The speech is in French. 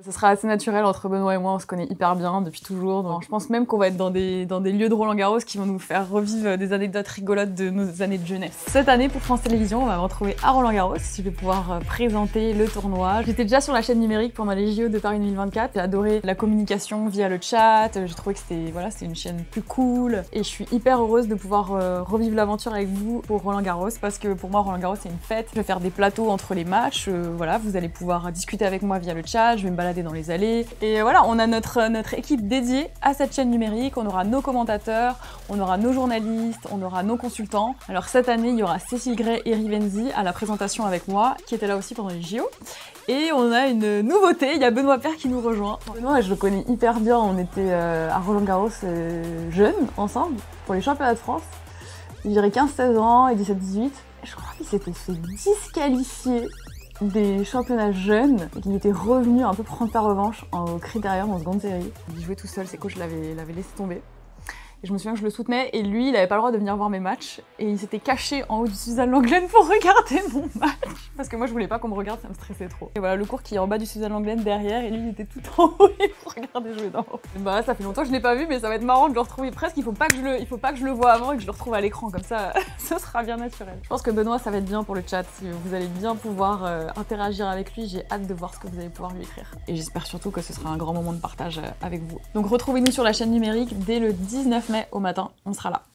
Ce sera assez naturel entre Benoît et moi, on se connaît hyper bien depuis toujours. Donc je pense même qu'on va être dans des lieux de Roland-Garros qui vont nous faire revivre des anecdotes rigolotes de nos années de jeunesse. Cette année pour France Télévisions, on va me retrouver à Roland-Garros. Je vais pouvoir présenter le tournoi. J'étais déjà sur la chaîne numérique pendant les JO de Paris 2024. J'ai adoré la communication via le chat. J'ai trouvé que c'était une chaîne plus cool. Et je suis hyper heureuse de pouvoir revivre l'aventure avec vous pour Roland-Garros parce que pour moi Roland-Garros c'est une fête. Je vais faire des plateaux entre les matchs. Voilà, vous allez pouvoir discuter avec moi via le chat. Je vais me balader dans les allées. Et voilà, on a notre équipe dédiée à cette chaîne numérique. On aura nos commentateurs, on aura nos journalistes, on aura nos consultants. Alors cette année, il y aura Cécile Gray et Rivenzi à la présentation avec moi, qui étaient là aussi pendant les JO. Et on a une nouveauté, il y a Benoît Paire qui nous rejoint. Benoît, je le connais hyper bien, on était à Roland-Garros jeunes, ensemble, pour les championnats de France. Il dirait 15-16 ans et 17-18. Je crois qu'il s'était fait disqualifier des championnats jeunes et qu'il était revenu un peu prendre sa revanche au Critérium en seconde série. Il jouait tout seul, ses coachs l'avaient laissé tomber. Et je me souviens que je le soutenais et lui, il avait pas le droit de venir voir mes matchs et il s'était caché en haut du Suzanne Lenglen pour regarder mon match. Parce que moi, je voulais pas qu'on me regarde, ça me stressait trop. Et voilà, le cours qui est en bas du Suzanne Lenglen derrière et lui, il était tout en haut et pour regarder jouer d'en haut. Bah ça fait longtemps que je l'ai pas vu, mais ça va être marrant de le retrouver presque. Il faut pas que je le vois avant et que je le retrouve à l'écran, comme ça, ce sera bien naturel. Je pense que Benoît, ça va être bien pour le chat. Vous allez bien pouvoir interagir avec lui. J'ai hâte de voir ce que vous allez pouvoir lui écrire. Et j'espère surtout que ce sera un grand moment de partage avec vous. Donc retrouvez-nous sur la chaîne numérique dès le 19 mai au matin, on sera là.